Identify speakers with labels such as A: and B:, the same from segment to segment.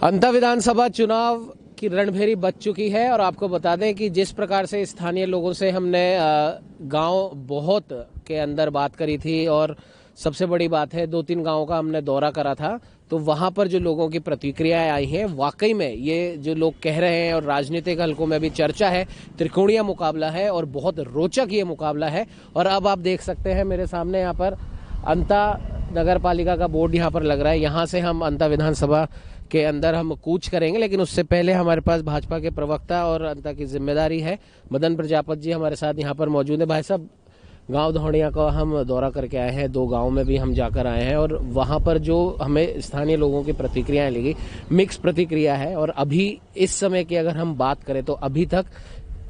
A: अंता विधानसभा चुनाव की रणभेरी बज चुकी है और आपको बता दें कि जिस प्रकार से स्थानीय लोगों से हमने गांव बहुत के अंदर बात करी थी और सबसे बड़ी बात है 2-3 गांवों का हमने दौरा करा था, तो वहां पर जो लोगों की प्रतिक्रियाएं आई हैं वाकई में ये जो लोग कह रहे हैं और राजनीतिक हलकों में भी चर्चा है, त्रिकोणीय मुकाबला है और बहुत रोचक ये मुकाबला है। और अब आप देख सकते हैं मेरे सामने यहाँ पर अंता नगर पालिका का बोर्ड यहाँ पर लग रहा है। यहाँ से हम अंता विधानसभा के अंदर हम कूच करेंगे, लेकिन उससे पहले हमारे पास भाजपा के प्रवक्ता और अंता की जिम्मेदारी है मदन प्रजापत जी हमारे साथ यहाँ पर मौजूद है। भाई साहब, गांव धौड़िया का हम दौरा करके आए हैं, 2 गांव में भी हम जाकर आए हैं और वहां पर जो हमें स्थानीय लोगों की प्रतिक्रियाएं लगी, मिक्स प्रतिक्रिया है। और अभी इस समय की अगर हम बात करें तो अभी तक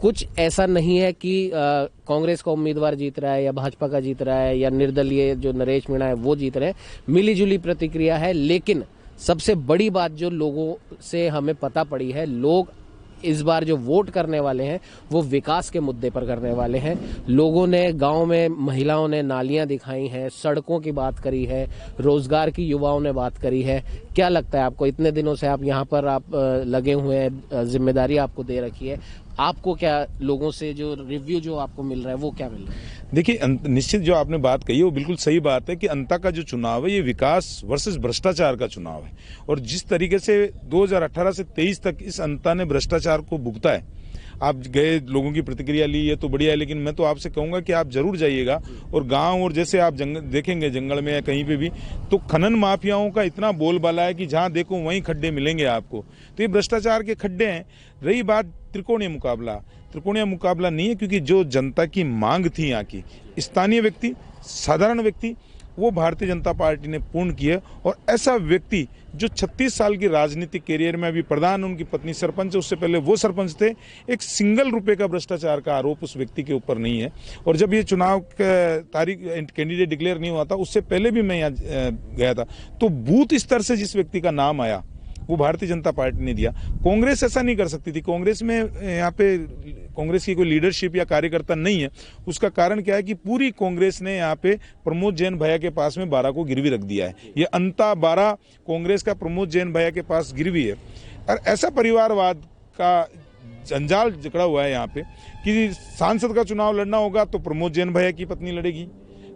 A: कुछ ऐसा नहीं है कि कांग्रेस का उम्मीदवार जीत रहा है या भाजपा का जीत रहा है या निर्दलीय जो नरेश मीणा है वो जीत रहे हैं। मिली जुली प्रतिक्रिया है, लेकिन सबसे बड़ी बात जो लोगों से हमें पता पड़ी है, लोग इस बार जो वोट करने वाले हैं वो विकास के मुद्दे पर करने वाले हैं। लोगों ने गांव में महिलाओं ने नालियां दिखाई हैं, सड़कों की बात करी है, रोजगार की युवाओं ने बात करी है। क्या लगता है आपको, इतने दिनों से आप यहाँ पर लगे हुए हैं, जिम्मेदारी आपको दे रखी है, आपको क्या लोगों से जो रिव्यू जो आपको मिल रहा है वो क्या मिल रहा है?
B: देखिए, निश्चित जो आपने बात कही है वो बिल्कुल सही बात है कि अंता का जो चुनाव है ये विकास वर्सेस भ्रष्टाचार का चुनाव है। और जिस तरीके से 2018 से 23 तक इस अंता ने भ्रष्टाचार को भुगता है, आप गए, लोगों की प्रतिक्रिया ली, ये तो बढ़िया है, लेकिन मैं तो आपसे कहूंगा कि आप जरूर जाइएगा और गांव और जैसे आप देखेंगे जंगल में या कहीं पे भी, तो खनन माफियाओं का इतना बोलबाला है कि जहां देखो वहीं खड्डे मिलेंगे आपको। तो ये भ्रष्टाचार के खड्डे हैं। रही बात त्रिकोणीय मुकाबला नहीं है, क्योंकि जो जनता की मांग थी, यहाँ की स्थानीय व्यक्ति, साधारण व्यक्ति, वो भारतीय जनता पार्टी ने पूर्ण किया। और ऐसा व्यक्ति जो 36 साल की राजनीतिक कैरियर में, अभी प्रधान उनकी पत्नी सरपंच, उससे पहले वो सरपंच थे, एक सिंगल रुपए का भ्रष्टाचार का आरोप उस व्यक्ति के ऊपर नहीं है। और जब ये चुनाव का तारीख कैंडिडेट डिक्लेयर नहीं हुआ था, उससे पहले भी मैं यहाँ गया था, तो बूथ स्तर से जिस व्यक्ति का नाम आया वो भारतीय जनता पार्टी ने दिया। कांग्रेस ऐसा नहीं कर सकती थी। कांग्रेस में यहाँ पे कांग्रेस की कोई लीडरशिप या कार्यकर्ता नहीं है। उसका कारण क्या है कि पूरी कांग्रेस ने यहाँ पे प्रमोद जैन भैया के पास में 12 को गिरवी रख दिया है। ये अंता 12 कांग्रेस का प्रमोद जैन भैया के पास गिरवी है। और ऐसा परिवारवाद का जंजाल जकड़ा हुआ है यहाँ पे कि सांसद का चुनाव लड़ना होगा तो प्रमोद जैन भैया की पत्नी लड़ेगी,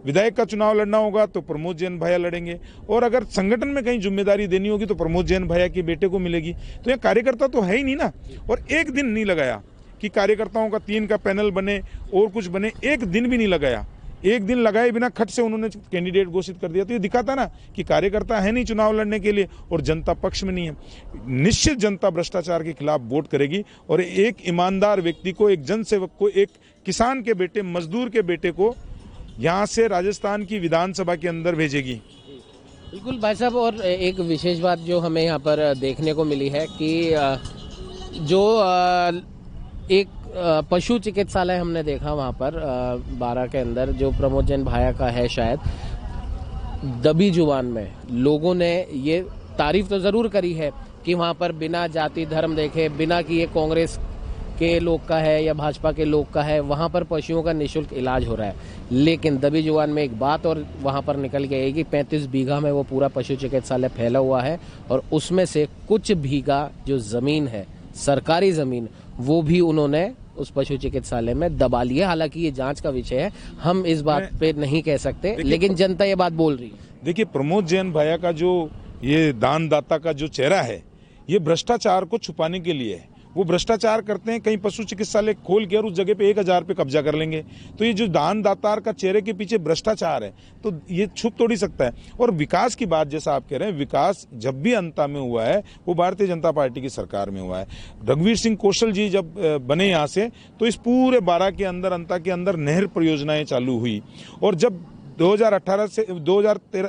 B: विधायक का चुनाव लड़ना होगा तो प्रमोद जैन भैया लड़ेंगे, और अगर संगठन में कहीं जिम्मेदारी देनी होगी तो प्रमोद जैन भैया के बेटे को मिलेगी। तो ये कार्यकर्ता तो है ही नहीं ना। और एक दिन नहीं लगाया कि कार्यकर्ताओं का 3 का पैनल बने और कुछ बने, एक दिन भी नहीं लगाया। एक दिन लगाए बिना खट से उन्होंने कैंडिडेट घोषित कर दिया। तो ये दिखाता ना कि कार्यकर्ता है नहीं चुनाव लड़ने के लिए और जनता पक्ष में नहीं है। निश्चित जनता भ्रष्टाचार के खिलाफ वोट करेगी और एक ईमानदार व्यक्ति को, एक जनसेवक को, एक किसान के बेटे, मजदूर के बेटे को यहाँ से राजस्थान की विधानसभा के अंदर भेजेगी।
A: बिल्कुल भाई साहब, और एक विशेष बात जो हमें यहाँ पर देखने को मिली है कि जो एक पशु चिकित्सालय हमने देखा वहाँ पर 12 के अंदर, जो प्रमोद जैन भाया का है शायद, दबी जुबान में लोगों ने ये तारीफ तो जरूर करी है कि वहाँ पर बिना जाति धर्म देखे, बिना कि ये कांग्रेस के लोग का है या भाजपा के लोग का है, वहाँ पर पशुओं का निःशुल्क इलाज हो रहा है। लेकिन दबी जुबान में एक बात और वहाँ पर निकल के आएगी, 35 बीघा में वो पूरा पशु चिकित्सालय फैला हुआ है और उसमें से कुछ बीघा जो जमीन है, सरकारी जमीन, वो भी उन्होंने उस पशु चिकित्सालय में दबा लिया। हालांकि ये जांच का विषय है, हम इस बात पे नहीं कह सकते, लेकिन जनता ये बात बोल रही है।
B: देखिए, प्रमोद जैन भैया का जो ये दानदाता का जो चेहरा है, ये भ्रष्टाचार को छुपाने के लिए है। वो भ्रष्टाचार करते हैं, कहीं पशु चिकित्सालय खोल के और उस जगह पे 1000 पे कब्जा कर लेंगे। तो ये जो दानदातार का चेहरे के पीछे भ्रष्टाचार है, तो ये छुप थोड़ी सकता है। और विकास की बात जैसा आप कह रहे हैं, विकास जब भी अंता में हुआ है वो भारतीय जनता पार्टी की सरकार में हुआ है। रघुवीर सिंह कौशल जी जब बने यहाँ से, तो इस पूरे 12 के अंदर, अंता के अंदर नहर परियोजनाएं चालू हुई। और जब 2013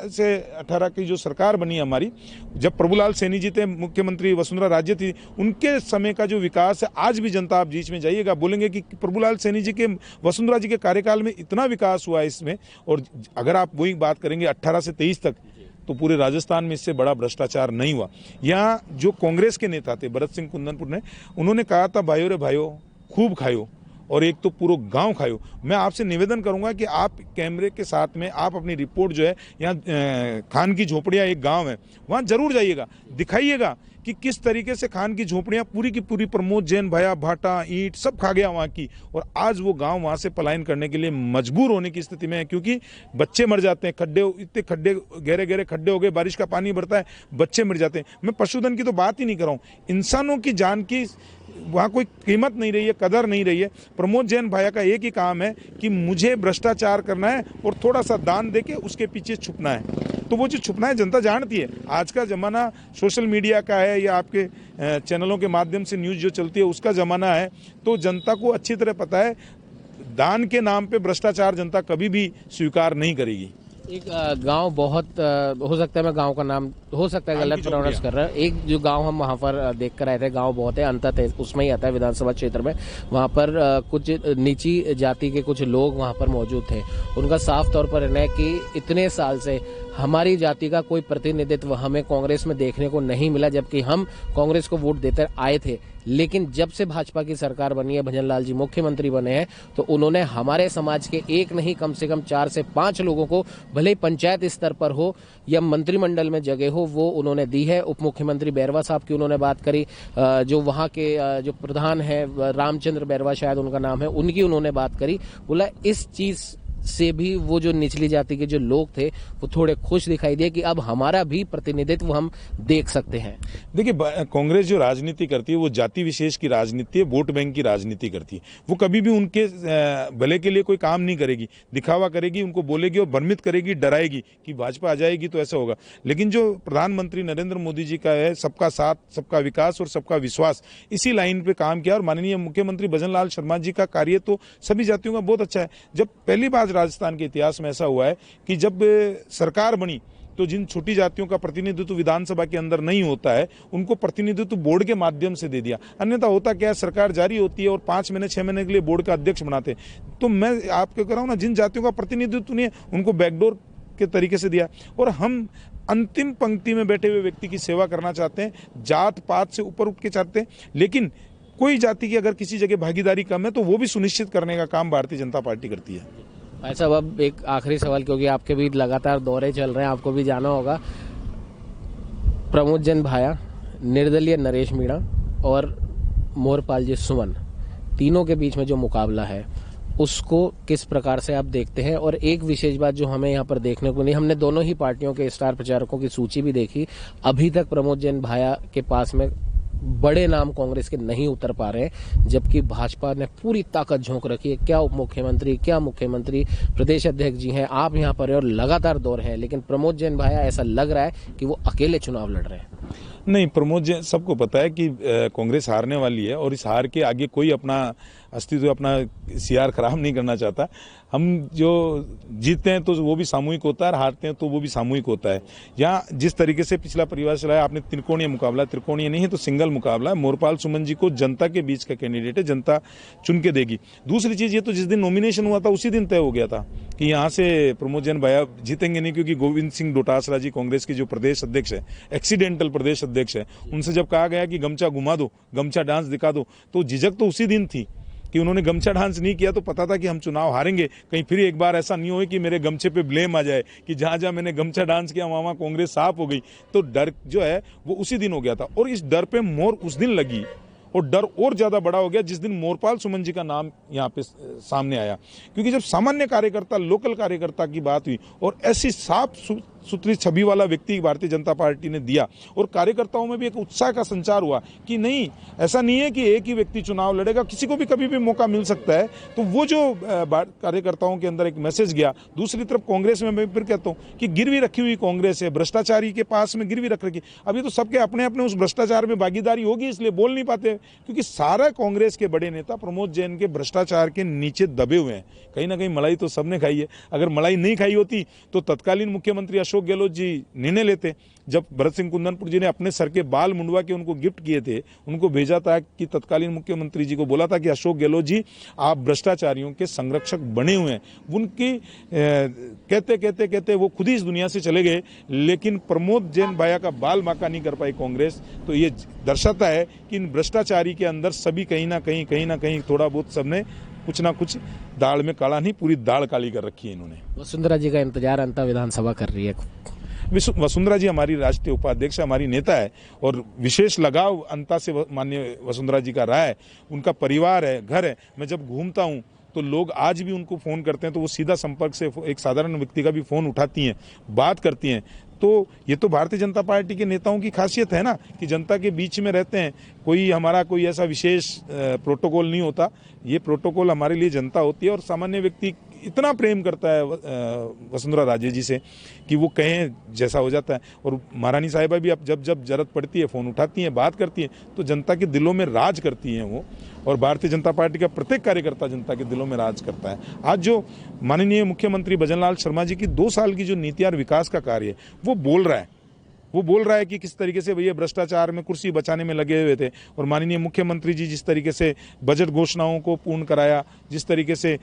B: से 18 की जो सरकार बनी हमारी, जब प्रभुलाल सैनी जी थे मुख्यमंत्री, वसुंधरा राजे थी, उनके समय का जो विकास है, आज भी जनता, आप बीच में जाइएगा, बोलेंगे कि प्रभुलाल सैनी जी के, वसुंधरा जी के कार्यकाल में इतना विकास हुआ है इसमें। और अगर आप वही बात करेंगे 18 से 23 तक, तो पूरे राजस्थान में इससे बड़ा भ्रष्टाचार नहीं हुआ। यहाँ जो कांग्रेस के नेता थे भरत सिंह कुंदनपुर ने, उन्होंने कहा था, भाइयों रे भाइयों खूब खायो, और एक तो पूरा गांव खायो। मैं आपसे निवेदन करूंगा कि आप कैमरे के साथ में आप अपनी रिपोर्ट जो है, यहाँ खान की झोपड़ियाँ एक गांव है, वहाँ जरूर जाइएगा, दिखाइएगा कि किस तरीके से खान की झोपड़ियां पूरी की पूरी प्रमोद जैन भया भाटा ईंट सब खा गया वहां की, और आज वो गांव वहां से पलायन करने के लिए मजबूर होने की स्थिति में है, क्योंकि बच्चे मर जाते हैं, खड्डे इतने खड्डे गहरे गहरे खड्डे हो गए, बारिश का पानी भरता है, बच्चे मर जाते हैं। मैं पशुधन की तो बात ही नहीं कर रहा हूं, इंसानों की जान की वहां कोई कीमत नहीं रही है, कदर नहीं रही है। प्रमोद जैन भाया का एक ही काम है कि मुझे भ्रष्टाचार करना है और थोड़ा सा दान देके उसके पीछे छुपना है। तो वो जो छुपना है जनता जानती है। आज का जमाना सोशल मीडिया का है या आपके चैनलों के माध्यम से न्यूज जो चलती है उसका जमाना है, तो जनता को अच्छी तरह पता है दान के नाम पे भ्रष्टाचार जनता कभी भी स्वीकार नहीं करेगी।
A: एक गांव बहुत हो सकता है, मैं गांव का नाम हो सकता है गलत प्रोनाउंस कर रहा है, एक जो गांव हम वहां पर देख कर आए थे, गांव बहुत है, अंततः उसमें ही आता है विधानसभा क्षेत्र में। वहां पर कुछ नीची जाति के कुछ लोग वहां पर मौजूद थे। उनका साफ तौर पर कहना है कि इतने साल से हमारी जाति का कोई प्रतिनिधित्व हमें कांग्रेस में देखने को नहीं मिला, जबकि हम कांग्रेस को वोट देकर आए थे। लेकिन जब से भाजपा की सरकार बनी है, भजन लाल जी मुख्यमंत्री बने हैं, तो उन्होंने हमारे समाज के एक नहीं कम से कम 4 से 5 लोगों को, भले ही पंचायत स्तर पर हो या मंत्रिमंडल में जगह हो, वो उन्होंने दी है। उप मुख्यमंत्री बैरवा साहब की उन्होंने बात करी, जो वहां के जो प्रधान है रामचंद्र बैरवा शायद उनका नाम है, उनकी उन्होंने बात करी। बोला इस चीज से भी वो जो निचली जाति के जो लोग थे वो थोड़े खुश दिखाई दिए कि अब हमारा भी प्रतिनिधित्व हम देख सकते हैं।
B: देखिए, कांग्रेस जो राजनीति करती है वो जाति विशेष की राजनीति है, वोट बैंक की राजनीति करती है। वो कभी भी उनके भले के लिए कोई काम नहीं करेगी, दिखावा करेगी, उनको बोलेगी और भ्रमित करेगी, डराएगी कि भाजपा आ जाएगी तो ऐसा होगा। लेकिन जो प्रधानमंत्री नरेंद्र मोदी जी का है सबका साथ, सबका विकास और सबका विश्वास, इसी लाइन पे काम किया। और माननीय मुख्यमंत्री भजन लाल शर्मा जी का कार्य तो सभी जातियों का बहुत अच्छा है। जब पहली बार राजस्थान के इतिहास में ऐसा हुआ है कि जब सरकार बनी तो जिन छोटी जातियों का प्रतिनिधित्व विधानसभा के अंदर नहीं होता है उनको प्रतिनिधित्व बोर्ड के माध्यम से दे दिया। अन्यथा होता क्या है, सरकार जारी होती है और 5 महीने 6 महीने के लिए बोर्ड का अध्यक्ष बनाते हैं। तो मैं आपको कह रहा हूं ना, जिन जातियों का प्रतिनिधित्व नहीं है उनको बैकडोर के तरीके से दिया। और हम अंतिम पंक्ति में बैठे हुए व्यक्ति की सेवा करना चाहते हैं, जात पात से ऊपर उठ के चाहते हैं। लेकिन कोई जाति की अगर किसी जगह भागीदारी कम है तो वो भी सुनिश्चित करने का काम भारतीय जनता पार्टी करती है।
A: भाई साहब, अब एक आखिरी सवाल, क्योंकि आपके भी लगातार दौरे चल रहे हैं, आपको भी जाना होगा। प्रमोद जैन भाया, निर्दलीय नरेश मीणा और मोहरपाल जी सुमन, तीनों के बीच में जो मुकाबला है उसको किस प्रकार से आप देखते हैं? और एक विशेष बात जो हमें यहाँ पर देखने को नहीं, हमने दोनों ही पार्टियों के स्टार प्रचारकों की सूची भी देखी, अभी तक प्रमोद जैन भाया के पास में बड़े नाम कांग्रेस के नहीं उतर पा रहे हैं, जबकि भाजपा ने पूरी ताकत झोंक रखी है। क्या उप मुख्यमंत्री, क्या मुख्यमंत्री, प्रदेश अध्यक्ष जी हैं, आप यहाँ पर और लगातार दौर है, लेकिन प्रमोद जैन भाया ऐसा लग रहा है कि वो अकेले चुनाव लड़ रहे हैं।
B: नहीं, प्रमोद जैन, सबको पता है कि कांग्रेस हारने वाली है और इस हार के आगे कोई अपना अस्तित्व, अपना सीआर खराब नहीं करना चाहता। हम जो जीतते हैं तो वो भी सामूहिक होता है और हारते हैं तो वो भी सामूहिक होता है। यहाँ जिस तरीके से पिछला परिवार चलाया आपने, त्रिकोणीय मुकाबला, त्रिकोणीय नहीं है तो सिंगल मुकाबला है। मोहरपाल सुमन जी को जनता के बीच का कैंडिडेट है, जनता चुन के देगी। दूसरी चीज ये तो जिस दिन नॉमिनेशन हुआ था उसी दिन तय हो गया था कि यहाँ से प्रमोद जैन भाया जीतेंगे नहीं, क्योंकि गोविंद सिंह डोटासरा जी कांग्रेस के जो प्रदेश अध्यक्ष है, एक्सीडेंटल प्रदेश अध्यक्ष है, उनसे जब कहा गया कि गमछा घुमा दो, गमछा डांस दिखा दो, तो झिझक तो उसी दिन थी कि उन्होंने गमछा डांस नहीं किया। तो पता था कि हम चुनाव हारेंगे, कहीं फिर एक बार ऐसा नहीं हो कि मेरे गमछे पे ब्लेम आ जाए कि जहां जहां मैंने गमछा डांस किया वहां कांग्रेस साफ हो गई। तो डर जो है वो उसी दिन हो गया था और इस डर पे मोहर उस दिन लगी और डर और ज्यादा बड़ा हो गया जिस दिन मोहरपाल सुमन जी का नाम यहाँ पे सामने आया। क्योंकि जब सामान्य कार्यकर्ता, लोकल कार्यकर्ता की बात हुई और ऐसी साफ सुथरी छवि वाला व्यक्ति भारतीय जनता पार्टी ने दिया और कार्यकर्ताओं में भी एक उत्साह का संचार हुआ कि नहीं, ऐसा नहीं है कि एक ही व्यक्ति चुनाव लड़ेगा, किसी को भी कभी भी मौका मिल सकता है। तो वो जो कार्यकर्ताओं के अंदर एक मैसेज गया। दूसरी तरफ कांग्रेस में मैं फिर कहता हूं कि गिरवी रखी हुई कांग्रेस है, भ्रष्टाचारी के पास में गिरवी रख रखी। अभी तो सबके अपने अपने उस भ्रष्टाचार में भागीदारी होगी, इसलिए बोल नहीं पाते, क्योंकि सारा कांग्रेस के बड़े नेता प्रमोद जैन के भ्रष्टाचार के नीचे दबे हुए हैं। कहीं ना कहीं मलाई तो सबने खाई है। अगर मलाई नहीं खाई होती तो तत्कालीन मुख्यमंत्री अशोक गहलोत जी निर्णय लेते। जब भरत सिंह कुंदनपुर जी ने अपने सर के बाल मुंडवा के उनको गिफ्ट किए थे, उनको भेजा था कि तत्कालीन मुख्यमंत्री जी को बोला था कि अशोक गहलोत जी आप भ्रष्टाचारियों के संरक्षक बने हुए हैं। उनकी कहते कहते कहते वो खुद ही इस दुनिया से चले गए। लेकिन प्रमोद जैन भाया का बाल बांका नहीं कर पाई कांग्रेस। तो ये दर्शाता है कि इन भ्रष्टाचारी के अंदर सभी कहीं ना कहीं थोड़ा बहुत सबने कुछ ना कुछ, दाल में काला नहीं, पूरी दाल काली कर रखी है इन्होंने।
A: वसुंधरा जी का इंतजार अंतर विधानसभा कर रही है।
B: वसुंधरा जी हमारी राष्ट्रीय उपाध्यक्ष, हमारी नेता है और विशेष लगाव अंता से माननीय वसुंधरा जी का रहा है। उनका परिवार है, घर है। मैं जब घूमता हूँ तो लोग आज भी उनको फ़ोन करते हैं तो वो सीधा संपर्क से एक साधारण व्यक्ति का भी फ़ोन उठाती हैं, बात करती हैं। तो ये तो भारतीय जनता पार्टी के नेताओं की खासियत है ना कि जनता के बीच में रहते हैं। हमारा कोई ऐसा विशेष प्रोटोकॉल नहीं होता। ये प्रोटोकॉल हमारे लिए जनता होती है और सामान्य व्यक्ति इतना प्रेम करता है वसुंधरा राजे जी से कि वो कहें जैसा हो जाता है। और महारानी साहिबा भी अब जब जरूरत पड़ती है फ़ोन उठाती हैं, बात करती हैं, तो जनता के दिलों में राज करती हैं वो। और भारतीय जनता पार्टी का प्रत्येक कार्यकर्ता जनता के दिलों में राज करता है। आज जो माननीय मुख्यमंत्री भजनलाल शर्मा जी की 2 साल की जो नीति और विकास का कार्य है वो बोल रहा है कि किस तरीके से भैया भ्रष्टाचार में कुर्सी बचाने में लगे हुए थे। और माननीय मुख्यमंत्री जी जिस तरीके से बजट घोषणाओं को पूर्ण कराया, जिस तरीके से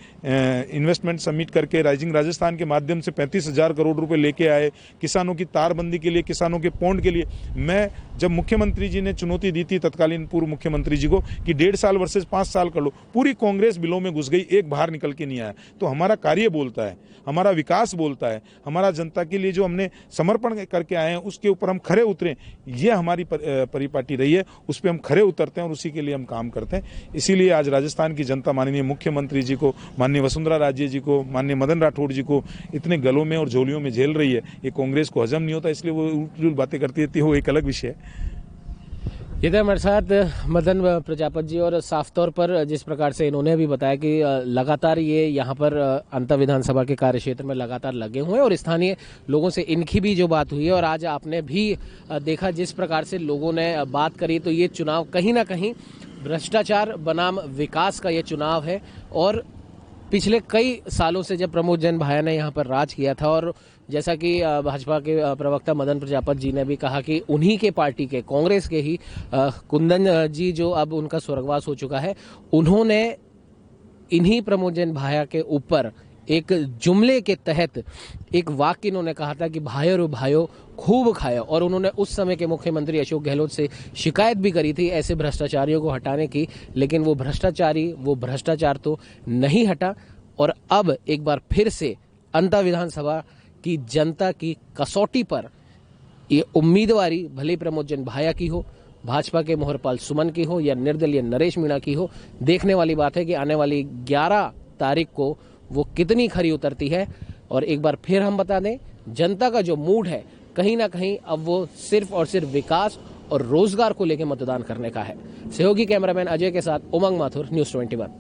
B: इन्वेस्टमेंट सबमिट करके राइजिंग राजस्थान के माध्यम से 35,000 करोड़ रुपए लेके आए, किसानों की तारबंदी के लिए, किसानों के पौंड के लिए। मैं जब मुख्यमंत्री जी ने चुनौती दी थी तत्कालीन पूर्व मुख्यमंत्री जी को कि 1.5 साल वर्सेस 5 साल कर लो, पूरी कांग्रेस बिलों में घुस गई, एक बाहर निकल के नहीं आया। तो हमारा कार्य बोलता है, हमारा विकास बोलता है, हमारा जनता के लिए जो हमने समर्पण करके आए हैं उसके ऊपर हम खरे उतरें। ये हमारी परिपाटी रही है, उस पर हम खरे उतरते हैं और उसी के लिए हम काम करते हैं। इसीलिए आज राजस्थान की जनता माननीय मुख्यमंत्री जी को, माननीय वसुंधरा राजे जी को, माननीय मदन राठौड़ जी को इतने गलों में और झोलियों में झेल रही है। ये कांग्रेस को हजम नहीं होता, इसलिए वो उल्टी बातें करती रहती है, वो एक अलग विषय है।
A: ये थे हमारे साथ मदन प्रजापत जी और साफ तौर पर जिस प्रकार से इन्होंने भी बताया कि लगातार ये यहाँ पर अंतर विधानसभा के कार्य क्षेत्र में लगातार लगे हुए हैं और स्थानीय लोगों से इनकी भी जो बात हुई है और आज आपने भी देखा जिस प्रकार से लोगों ने बात करी, तो ये चुनाव कहीं ना कहीं भ्रष्टाचार बनाम विकास का ये चुनाव है। और पिछले कई सालों से जब प्रमोद जैन भाया ने यहाँ पर राज किया था और जैसा कि भाजपा के प्रवक्ता मदन प्रजापत जी ने भी कहा कि उन्हीं के पार्टी के, कांग्रेस के ही कुंदन जी जो अब उनका स्वर्गवास हो चुका है, उन्होंने इन्हीं प्रमोद जैन भाया के ऊपर एक जुमले के तहत एक वाक्य इन्होंने कहा था कि भाइयों खूब खाया। और उन्होंने उस समय के मुख्यमंत्री अशोक गहलोत से शिकायत भी करी थी ऐसे भ्रष्टाचारियों को हटाने की, लेकिन वो भ्रष्टाचार तो नहीं हटा। और अब एक बार फिर से अंतर विधानसभा की जनता की कसौटी पर ये उम्मीदवारी भले प्रमोद जैन भाया की हो, भाजपा के मोहरपाल सुमन की हो या निर्दलीय नरेश मीणा की हो, देखने वाली बात है कि आने वाली 11 तारीख को वो कितनी खरी उतरती है। और एक बार फिर हम बता दें, जनता का जो मूड है कहीं ना कहीं अब वो सिर्फ और सिर्फ विकास और रोजगार को लेकर मतदान करने का है। सहयोगी कैमरामैन अजय के साथ उमंग माथुर, न्यूज़ 21।